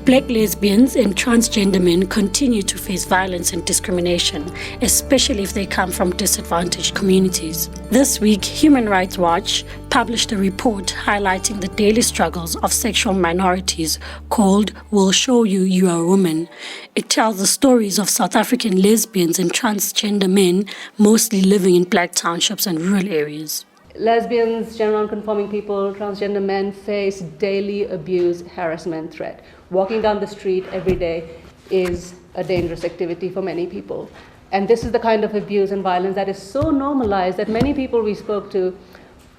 Black lesbians and transgender men continue to face violence and discrimination, especially if they come from disadvantaged communities. This week, Human Rights Watch published a report highlighting the daily struggles of sexual minorities called "We'll Show You You Are a Woman." It tells the stories of South African lesbians and transgender men, mostly living in black townships and rural areas. Lesbians, gender non-conforming people, transgender men face daily abuse, harassment, threat. Walking down the street every day is a dangerous activity for many people. And this is the kind of abuse and violence that is so normalized that many people we spoke to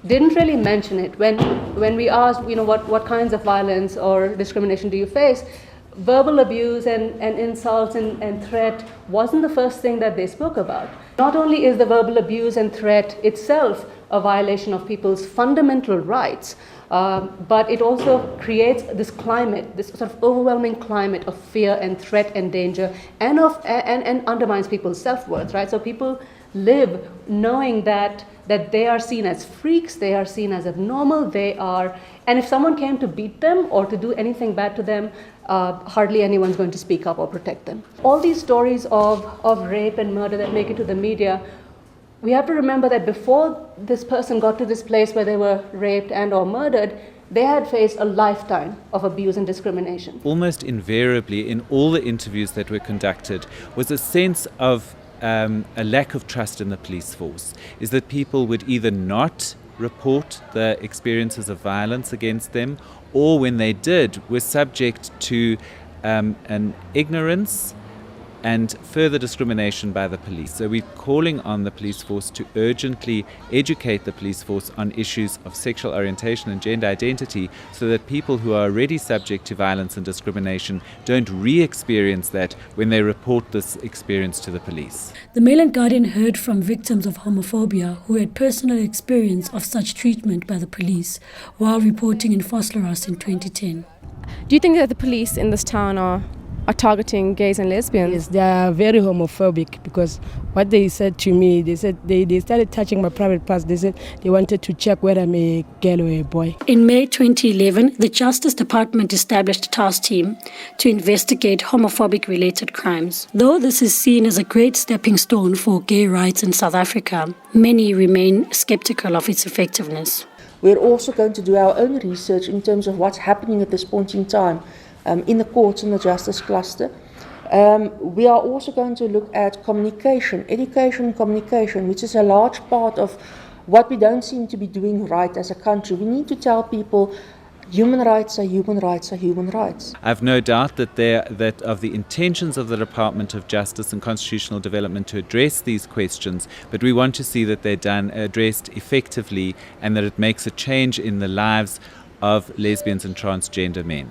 didn't really mention it. When we asked, what kinds of violence or discrimination do you face, verbal abuse and insults and threat wasn't the first thing that they spoke about. Not only is the verbal abuse and threat itself a violation of people's fundamental rights, but it also creates this climate, this sort of overwhelming climate of fear and threat and danger, and undermines people's self-worth, right? So people live knowing that they are seen as freaks, they are seen as abnormal, and if someone came to beat them or to do anything bad to them, hardly anyone's going to speak up or protect them. All these stories of rape and murder that make it to the media, we have to remember that before this person got to this place where they were raped and or murdered, they had faced a lifetime of abuse and discrimination. Almost invariably in all the interviews that were conducted was a sense of a lack of trust in the police force, is that people would either not report the experiences of violence against them, or when they did, were subject to an ignorance and further discrimination by the police. So we're calling on the police force to urgently educate the police force on issues of sexual orientation and gender identity, so that people who are already subject to violence and discrimination don't re-experience that when they report this experience to the police. The Mail and Guardian heard from victims of homophobia who had personal experience of such treatment by the police while reporting in Vosloorus in 2010. Do you think that the police in this town are targeting gays and lesbians? Yes, they are very homophobic, because what they said to me, they said they started touching my private parts. They said they wanted to check whether I'm a girl or a boy. In May 2011, the Justice Department established a task team to investigate homophobic related crimes. Though this is seen as a great stepping stone for gay rights in South Africa, many remain skeptical of its effectiveness. We're also going to do our own research in terms of what's happening at this point in time in the courts and the justice cluster. We are also going to look at communication, education and communication, which is a large part of what we don't seem to be doing right as a country. We need to tell people human rights are human rights are human rights. I've no doubt that of the intentions of the Department of Justice and Constitutional Development to address these questions, but we want to see that they're addressed effectively, and that it makes a change in the lives of lesbians and transgender men.